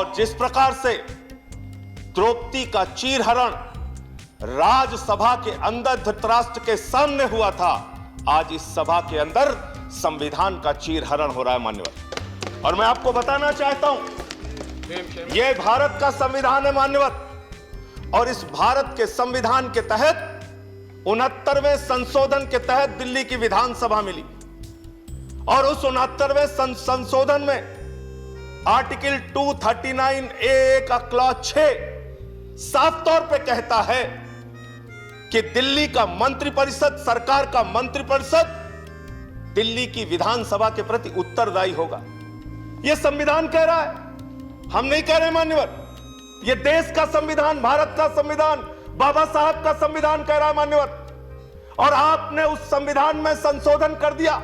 और जिस प्रकार से द्रौपदी का चीरहरण राज्यसभा के अंदर धृतराष्ट्र के सामने हुआ था, आज इस सभा के अंदर संविधान का चीरहरण हो रहा है मान्यवर। और मैं आपको बताना चाहता हूं, यह भारत का संविधान है मान्यवर, और इस भारत के संविधान के तहत 69वें संशोधन के तहत दिल्ली की विधानसभा मिली, और उस 69वें संशोधन में आर्टिकल 239A का क्लॉज 6 साफ तौर पे कहता है कि दिल्ली का मंत्रिपरिषद, सरकार का मंत्रिपरिषद दिल्ली की विधानसभा के प्रति उत्तरदायी होगा। यह संविधान कह रहा है, हम नहीं कह रहे मान्यवर। यह देश का संविधान, भारत का संविधान, बाबा साहब का संविधान कह रहा है मान्यवर। और आपने उस संविधान में संशोधन कर दिया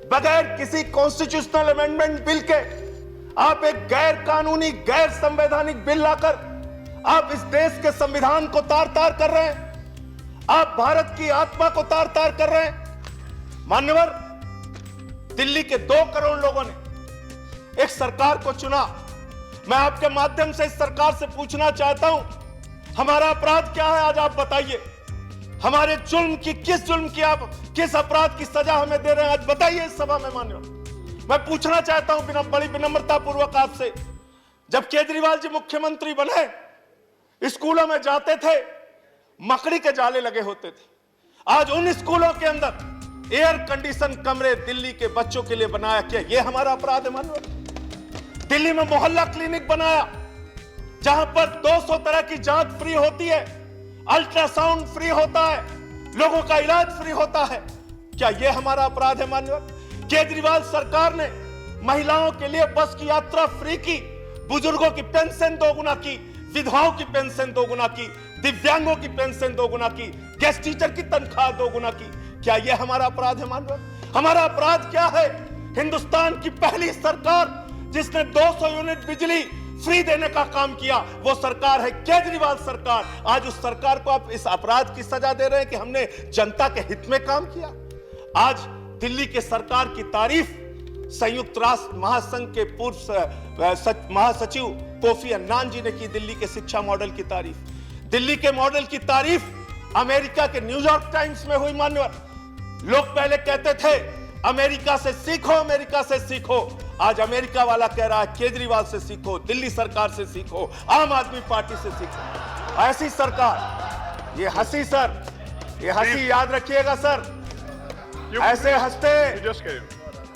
बगैर किसी कॉन्स्टिट्यूशनल अमेंडमेंट बिल के। आप एक गैर कानूनी, गैर संवैधानिक बिल लाकर आप इस देश के संविधान को तार तार कर रहे हैं। आप भारत की आत्मा को तार तार कर रहे हैं मान्यवर। दिल्ली के 2 करोड़ लोगों ने एक सरकार को चुना। मैं आपके माध्यम से इस सरकार से पूछना चाहता हूं, हमारा अपराध क्या है? आज आप बताइए, हमारे जुल्म की, किस जुल्म की, आप किस अपराध की सजा हमें दे रहे हैं? आज बताइए इस सभा में मान्यवर। मैं पूछना चाहता हूं बिना बड़ी विनम्रता पूर्वक आपसे, जब केजरीवाल जी मुख्यमंत्री बने, स्कूलों में जाते थे, मकड़ी के जाले लगे होते थे। आज उन स्कूलों के अंदर एयर कंडीशन कमरे दिल्ली के बच्चों के लिए बनाया। क्या यह हमारा अपराध है मान्यवर? दिल्ली में मोहल्ला क्लिनिक बनाया जहां पर 200 तरह की जांच फ्री होती है, अल्ट्रासाउंड फ्री होता है, लोगों का इलाज फ्री होता है। क्या यह हमारा अपराध है मान्यवर? केजरीवाल सरकार ने महिलाओं के लिए बस की यात्रा फ्री की, बुजुर्गों की पेंशन 2 गुना की, विधवाओं की पेंशन 2 गुना की, दिव्यांगों की पेंशन 2 गुना की, गेस्ट टीचर की तनख्वाह 2 गुना की। क्या यह हमारा अपराध है मान्यवर? हमारा अपराध क्या है? हिंदुस्तान की पहली सरकार जिसने 200 यूनिट बिजली फ्री देने का काम किया, वो सरकार है केजरीवाल सरकार। आज उस सरकार को आप इस अपराध की सजा दे रहे हैं कि हमने जनता के हित में काम किया। आज दिल्ली के सरकार की तारीफ संयुक्त राष्ट्र महासंघ के पूर्व महासचिव कोफी अन्नान जी ने की। दिल्ली के शिक्षा मॉडल की तारीफ, दिल्ली के मॉडल की तारीफ अमेरिका के न्यूयॉर्क टाइम्स में हुई मान्यवर। लोग पहले कहते थे अमेरिका से सीखो, अमेरिका से सीखो। आज अमेरिका वाला कह रहा है केजरीवाल से सीखो, दिल्ली सरकार से सीखो, आम आदमी पार्टी से सीखो। ऐसी सरकार, ये हंसी सर, ये हंसी याद रखिएगा सर, ऐसे हंसते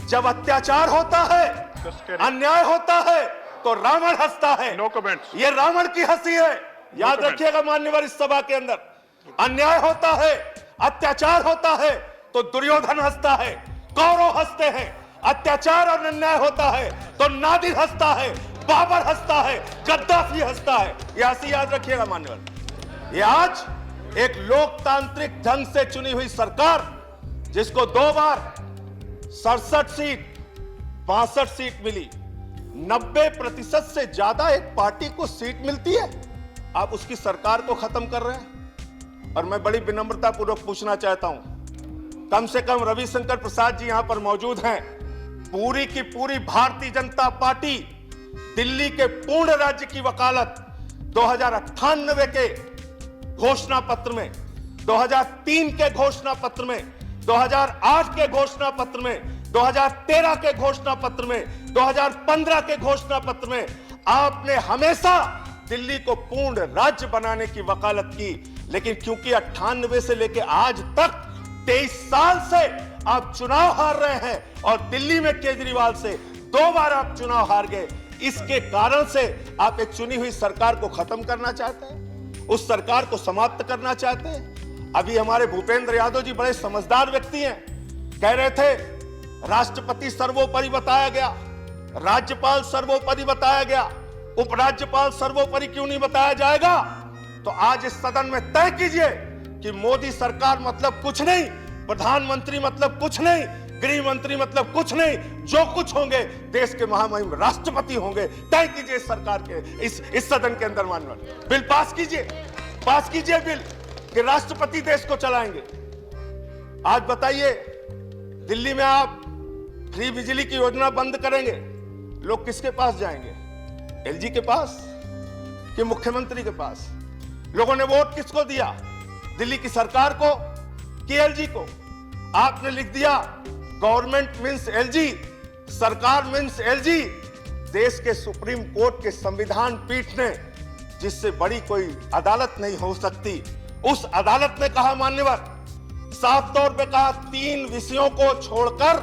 जब अत्याचार होता है, अन्याय होता है, तो रावण हंसता है। No comments. ये रावण की हंसी है, याद रखिएगा मान्यवर। इस सभा के अंदर अन्याय होता है, अत्याचार होता है, तो दुर्योधन हंसता है, कौरव हंसते हैं। अत्याचार और अन्याय होता है तो नादिर हंसता है, बाबर हंसता है, गद्दाफी हंसता है। यह हंसी याद रखिएगा मान्यवर। ये आज एक लोकतांत्रिक ढंग से चुनी हुई सरकार, जिसको 2 बार 67 सीट 62 सीट मिली, 90% से ज्यादा एक पार्टी को सीट मिलती है, आप उसकी सरकार को खत्म कर रहे हैं। और मैं बड़ी विनम्रता पूर्वक पूछना चाहता हूं, कम से कम रविशंकर प्रसाद जी यहां पर मौजूद हैं। पूरी की पूरी भारतीय जनता पार्टी दिल्ली के पूर्ण राज्य की वकालत 2098 के घोषणा पत्र में, 2003 के घोषणा पत्र में, 2008 के घोषणा पत्र में, 2013 के घोषणा पत्र में, 2015 के घोषणा पत्र में आपने हमेशा दिल्ली को पूर्ण राज्य बनाने की वकालत की। लेकिन क्योंकि 98 से लेकर आज तक 23 साल से आप चुनाव हार रहे हैं और दिल्ली में केजरीवाल से 2 बार आप चुनाव हार गए, इसके कारण से आप एक चुनी हुई सरकार को खत्म करना चाहते हैं, उस सरकार को समाप्त करना चाहते हैं। अभी हमारे भूपेंद्र यादव जी बड़े समझदार व्यक्ति हैं, कह रहे थे राष्ट्रपति सर्वोपरि बताया गया, राज्यपाल सर्वोपरि बताया गया, उपराज्यपाल सर्वोपरि क्यों नहीं बताया जाएगा? तो आज इस सदन में तय कीजिए कि मोदी सरकार मतलब कुछ नहीं, प्रधानमंत्री मतलब कुछ नहीं, गृह मंत्री मतलब कुछ नहीं, जो कुछ होंगे देश के महामहिम राष्ट्रपति होंगे। तय कीजिए इस सरकार के, इस सदन के अंदर माननीय बिल पास कीजिए बिल कि राष्ट्रपति देश को चलाएंगे। आज बताइए, दिल्ली में आप फ्री बिजली की योजना बंद करेंगे, लोग किसके पास जाएंगे? एलजी के पास कि मुख्यमंत्री के पास? लोगों ने वोट किसको दिया? दिल्ली की सरकार को कि एलजी को? आपने लिख दिया गवर्नमेंट मींस एलजी, सरकार मींस एलजी। देश के सुप्रीम कोर्ट के संविधान पीठ ने, जिससे बड़ी कोई अदालत नहीं हो सकती, उस अदालत ने कहा, मान्यवर, साफ तौर पे कहा, 3 विषयों को छोड़कर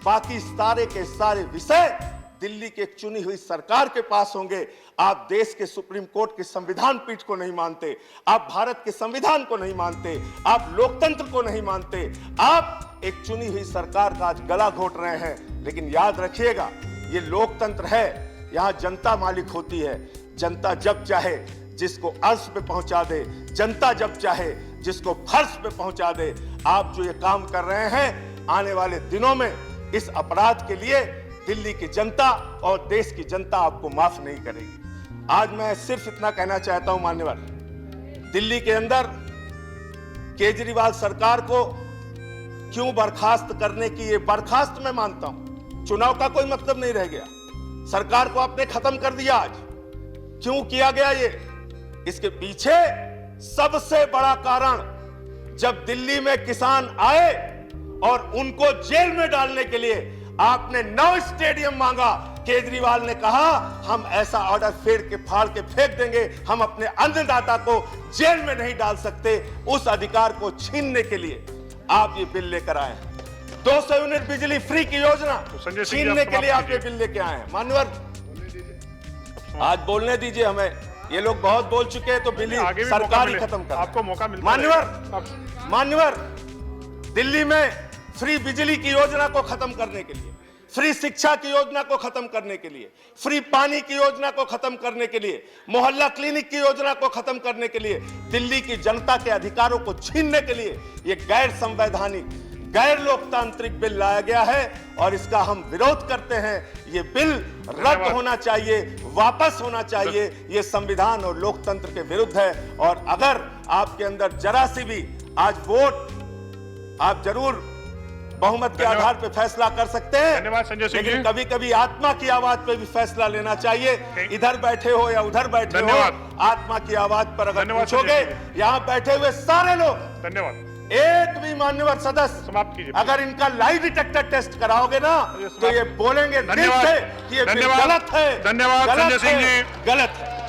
बाकी सारे के सारे विषय दिल्ली की एक चुनी हुई सरकार के पास होंगे। आप देश के सुप्रीम कोर्ट के संविधान पीठ को नहीं मानते, आप भारत के संविधान को नहीं मानते, आप लोकतंत्र को नहीं मानते, आप एक चुनी हुई सरकार का आज गला घोट रहे हैं। लेकिन याद रखिएगा, ये लोकतंत्र है, यहां जनता मालिक होती है। जनता जब चाहे जिसको अर्श पे पहुंचा दे, जनता जब चाहे जिसको फर्श पे पहुंचा दे। आप जो ये काम कर रहे हैं, आने वाले दिनों में इस अपराध के लिए दिल्ली की जनता और देश की जनता आपको माफ नहीं करेगी। आज मैं सिर्फ इतना कहना चाहता हूं, मान्यवर, दिल्ली के अंदर केजरीवाल सरकार को क्यों बर्खास्त करने की, ये बर्खास्त मैं मानता हूं, चुनाव का कोई मतलब नहीं रह गया। सरकार को आपने खत्म कर दिया। आज क्यों किया गया ये? इसके पीछे सबसे बड़ा कारण, जब दिल्ली में किसान आए और उनको जेल में डालने के लिए आपने 9 स्टेडियम मांगा, केजरीवाल ने कहा हम ऐसा ऑर्डर फाड़ के फेंक देंगे, हम अपने अन्नदाता को जेल में नहीं डाल सकते। उस अधिकार को छीनने के लिए आप ये बिल लेकर आए हैं। 200 यूनिट बिजली फ्री की योजना छीनने के लिए आप ये बिल लेके आए हैं। मान्यवर, आज बोलने दीजिए हमें, ये लोग बहुत बोल चुके हैं, तो बिल सरकार ही खत्म कर। आपको मौका मिलता है। मान्यवर, दिल्ली में फ्री बिजली की योजना को खत्म करने के लिए, फ्री शिक्षा की योजना को खत्म करने के लिए, फ्री पानी की योजना को खत्म करने के लिए, मोहल्ला क्लिनिक की योजना को खत्म करने के लिए, दिल्ली की जनता के अधिकारों को छीनने के लिए यह गैर संवैधानिक, गैर लोकतांत्रिक बिल लाया गया है और इसका हम विरोध करते हैं। ये बिल रद्द होना चाहिए, वापस होना चाहिए। ये संविधान और लोकतंत्र के विरुद्ध है। और अगर आपके अंदर जरा सी भी आज वोट, आप जरूर बहुमत के आधार पर फैसला कर सकते हैं, धन्यवाद संजय सिंह जी। लेकिन कभी कभी आत्मा की आवाज पे भी फैसला लेना चाहिए। इधर बैठे हो या उधर बैठे हो, आत्मा की आवाज पर अगर पूछोगे, यहाँ बैठे हुए सारे लोग, धन्यवाद, एक भी मान्यवर सदस्य समाप्त कीजिए, अगर इनका लाई डिटेक्टर टेस्ट कराओगे ना, तो ये बोलेंगे दिल से कि ये बिल गलत है, धन्यवाद संजय सिंह जी। गलत है।